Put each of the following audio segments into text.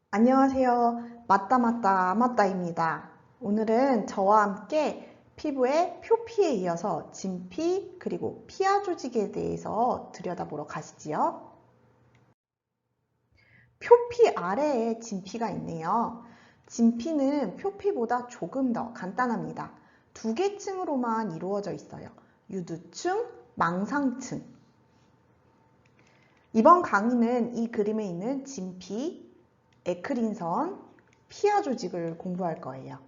안녕하세요. 맞다입니다. 오늘은 저와 함께 피부의 표피에 이어서 진피 그리고 피하 조직에 대해서 들여다보러 가시지요. 표피 아래에 진피가 있네요. 진피는 표피보다 조금 더 간단합니다. 두 개 층으로만 이루어져 있어요. 유두층, 망상층. 이번 강의는 이 그림에 있는 진피, 에크린선, 피하 조직을 공부할 거예요.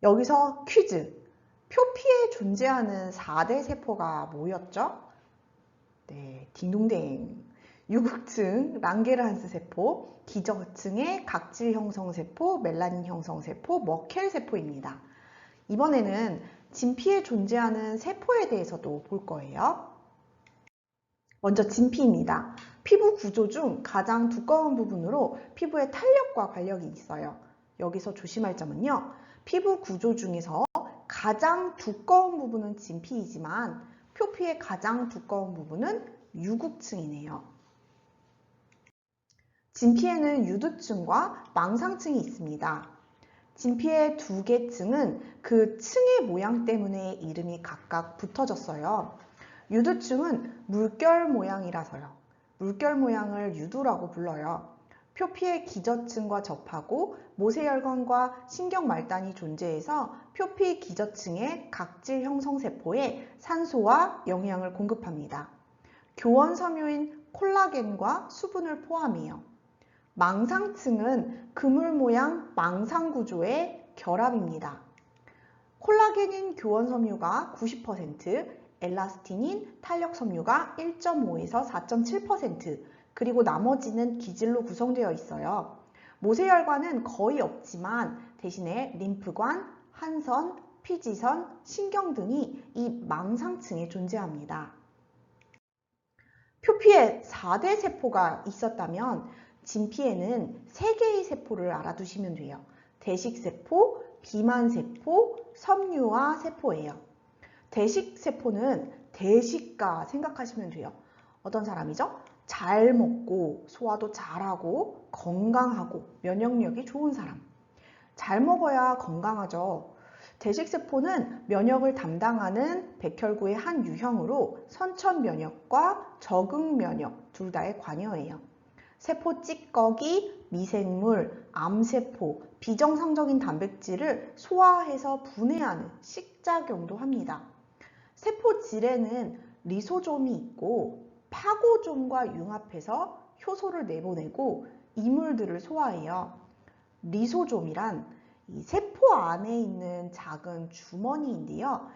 여기서 퀴즈! 표피에 존재하는 4대 세포가 뭐였죠? 네, 딩동댕. 유국층, 랑게르한스 세포, 기저층의 각질 형성 세포, 멜라닌 형성 세포, 머켈 세포입니다. 이번에는 진피에 존재하는 세포에 대해서도 볼 거예요. 먼저 진피입니다. 피부 구조 중 가장 두꺼운 부분으로 피부의 탄력과 관련이 있어요. 여기서 조심할 점은요. 피부 구조 중에서 가장 두꺼운 부분은 진피이지만 표피의 가장 두꺼운 부분은 유국층이네요. 진피에는 유두층과 망상층이 있습니다. 진피의 두 개 층은 그 층의 모양 때문에 이름이 각각 붙어졌어요. 유두층은 물결 모양이라서요. 물결 모양을 유두라고 불러요. 표피의 기저층과 접하고 모세혈관과 신경말단이 존재해서 표피 기저층의 각질 형성세포에 산소와 영양을 공급합니다. 교원섬유인 콜라겐과 수분을 포함해요. 망상층은 그물 모양 망상 구조의 결합입니다. 콜라겐인 교원섬유가 90%, 엘라스틴인 탄력섬유가 1.5에서 4.7%, 그리고 나머지는 기질로 구성되어 있어요. 모세혈관은 거의 없지만 대신에 림프관, 한선, 피지선, 신경 등이 이 망상층에 존재합니다. 표피에 4대 세포가 있었다면 진피에는 3개의 세포를 알아두시면 돼요. 대식세포, 비만세포, 섬유화 세포예요. 대식세포는 대식가 생각하시면 돼요. 어떤 사람이죠? 잘 먹고 소화도 잘하고 건강하고 면역력이 좋은 사람. 잘 먹어야 건강하죠. 대식세포는 면역을 담당하는 백혈구의 한 유형으로 선천면역과 적응면역 둘 다에 관여해요. 세포 찌꺼기, 미생물, 암세포, 비정상적인 단백질을 소화해서 분해하는 식작용도 합니다. 세포질에는 리소좀이 있고 파고좀과 융합해서 효소를 내보내고 이물들을 소화해요. 리소좀이란 이 세포 안에 있는 작은 주머니인데요.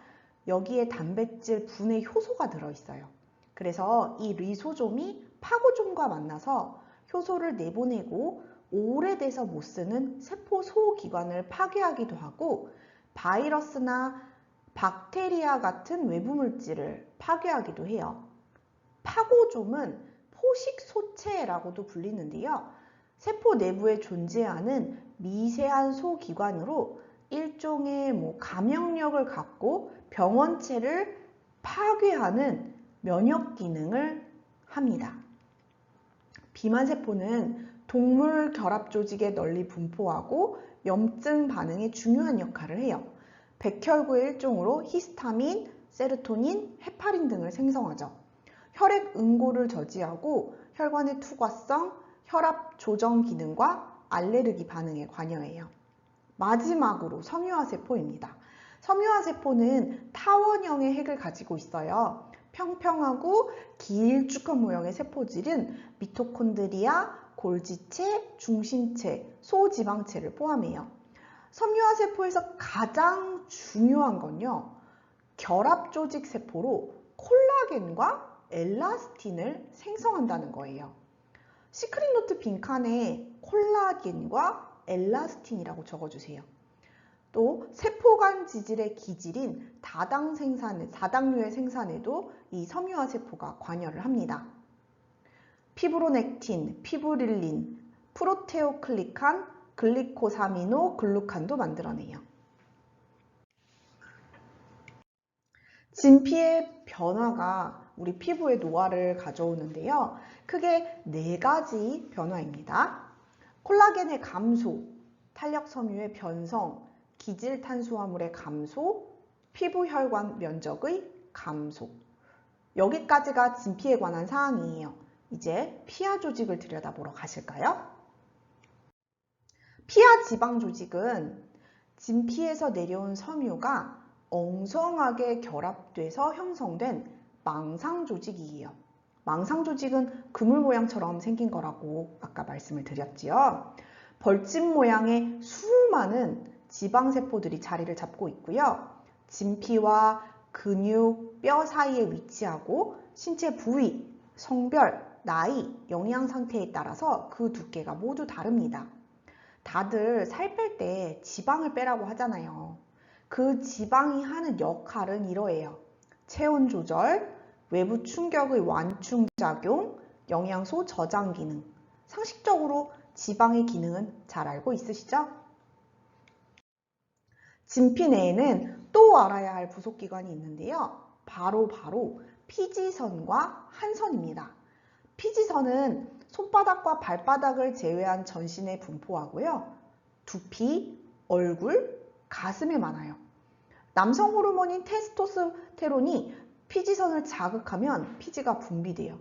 여기에 단백질 분해 효소가 들어있어요. 그래서 이 리소좀이 파고좀과 만나서 효소를 내보내고 오래돼서 못 쓰는 세포 소기관을 파괴하기도 하고 바이러스나 박테리아 같은 외부 물질을 파괴하기도 해요. 파고좀은 포식소체라고도 불리는데요. 세포 내부에 존재하는 미세한 소기관으로 일종의 감염력을 갖고 병원체를 파괴하는 면역 기능을 합니다. 비만세포는 동물 결합 조직에 널리 분포하고 염증 반응에 중요한 역할을 해요. 백혈구의 일종으로 히스타민, 세로토닌, 헤파린 등을 생성하죠. 혈액 응고를 저지하고 혈관의 투과성, 혈압 조정 기능과 알레르기 반응에 관여해요. 마지막으로 섬유화세포입니다. 섬유화세포는 타원형의 핵을 가지고 있어요. 평평하고 길쭉한 모형의 세포질은 미토콘드리아, 골지체, 중심체, 소지방체를 포함해요. 섬유화세포에서 가장 중요한 건요. 결합조직 세포로 콜라겐과 엘라스틴을 생성한다는 거예요. 시크릿 노트 빈칸에 콜라겐과 엘라스틴이라고 적어주세요. 또 세포간 지질의 기질인 다당류의 생산에도 이 섬유화 세포가 관여를 합니다. 피브로넥틴, 피브릴린, 프로테오클리칸, 글리코사미노 글루칸도 만들어내요. 진피의 변화가 우리 피부의 노화를 가져오는데요. 크게 4가지 변화입니다. 콜라겐의 감소, 탄력 섬유의 변성, 기질 탄수화물의 감소, 피부 혈관 면적의 감소. 여기까지가 진피에 관한 사항이에요. 이제 피하 조직을 들여다보러 가실까요? 피하 지방 조직은 진피에서 내려온 섬유가 엉성하게 결합돼서 형성된 망상 조직이에요. 망상 조직은 그물 모양처럼 생긴 거라고 아까 말씀을 드렸지요. 벌집 모양의 수많은 지방세포들이 자리를 잡고 있고요. 진피와 근육, 뼈 사이에 위치하고 신체 부위, 성별, 나이, 영양 상태에 따라서 그 두께가 모두 다릅니다. 다들 살 뺄 때 지방을 빼라고 하잖아요. 그 지방이 하는 역할은 이러해요. 체온 조절, 외부 충격의 완충작용, 영양소 저장 기능. 상식적으로 지방의 기능은 잘 알고 있으시죠? 진피 내에는 또 알아야 할 부속기관이 있는데요. 바로 피지선과 한선입니다. 피지선은 손바닥과 발바닥을 제외한 전신에 분포하고요. 두피, 얼굴, 가슴에 많아요. 남성 호르몬인 테스토스테론이 피지선을 자극하면 피지가 분비돼요.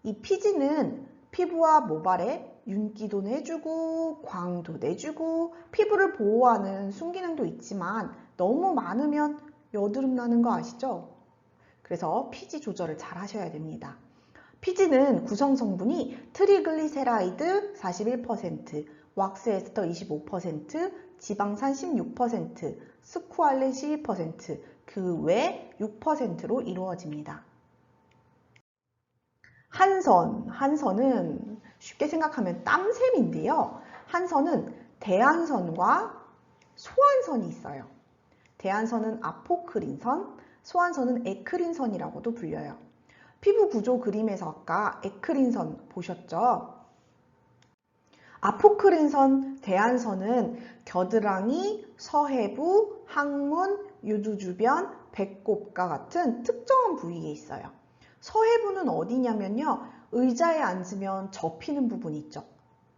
이 피지는 피부와 모발에 윤기도 내주고 광도 내주고 피부를 보호하는 순기능도 있지만 너무 많으면 여드름 나는 거 아시죠? 그래서 피지 조절을 잘 하셔야 됩니다. 피지는 구성 성분이 트리글리세라이드 41%, 왁스 에스터 25%, 지방산 16%, 스쿠알렌 12%, 그 외 6%로 이루어집니다. 한선은 쉽게 생각하면 땀샘인데요. 한선은 대한선과 소한선이 있어요. 대한선은 아포크린선, 소한선은 에크린선이라고도 불려요. 피부 구조 그림에서 아까 에크린선 보셨죠? 아포크린선, 대한선은 겨드랑이, 서해부, 항문, 유두주변, 배꼽과 같은 특정한 부위에 있어요. 서해부는 어디냐면요. 의자에 앉으면 접히는 부분 있죠.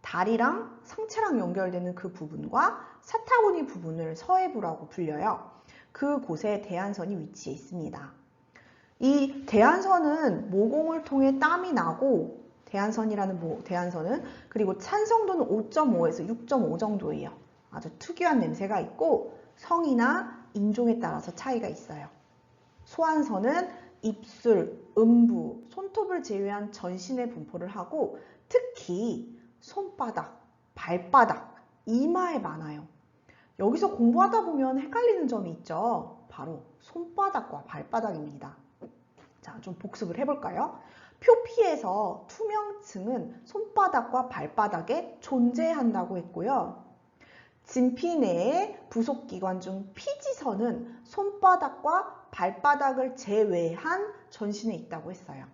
다리랑 상체랑 연결되는 그 부분과 사타구니 부분을 서해부라고 불려요. 그곳에 대한선이 위치해 있습니다. 이 대한선은 모공을 통해 땀이 나고 대한선은 그리고 찬성도는 5.5에서 6.5 정도예요. 아주 특유한 냄새가 있고 성이나 인종에 따라서 차이가 있어요. 소한선은 입술, 음부, 손톱을 제외한 전신에 분포를 하고 특히 손바닥, 발바닥, 이마에 많아요. 여기서 공부하다 보면 헷갈리는 점이 있죠. 바로 손바닥과 발바닥입니다. 자, 좀 복습을 해볼까요? 표피에서 투명층은 손바닥과 발바닥에 존재한다고 했고요. 진피 내의 부속기관 중 피지선은 손바닥과 발바닥을 제외한 전신에 있다고 했어요.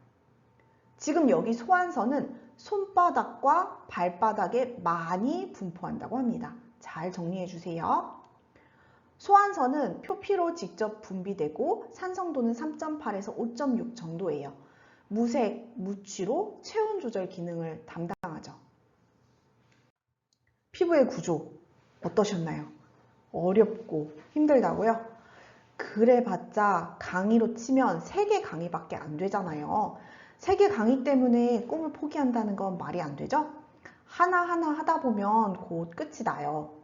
지금 여기 소한선은 손바닥과 발바닥에 많이 분포한다고 합니다. 잘 정리해 주세요. 소한선은 표피로 직접 분비되고 산성도는 3.8에서 5.6 정도예요. 무색, 무취로 체온 조절 기능을 담당하죠. 피부의 구조 어떠셨나요? 어렵고 힘들다고요? 그래봤자 강의로 치면 3개 강의밖에 안 되잖아요. 3개 강의 때문에 꿈을 포기한다는 건 말이 안 되죠? 하나하나 하다 보면 곧 끝이 나요.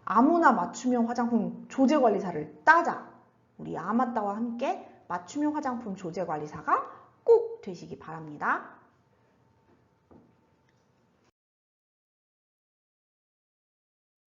아무나 맞춤형 화장품 조제관리사를 따자. 우리 아마따와 함께 맞춤형 화장품 조제관리사가 꼭 되시기 바랍니다.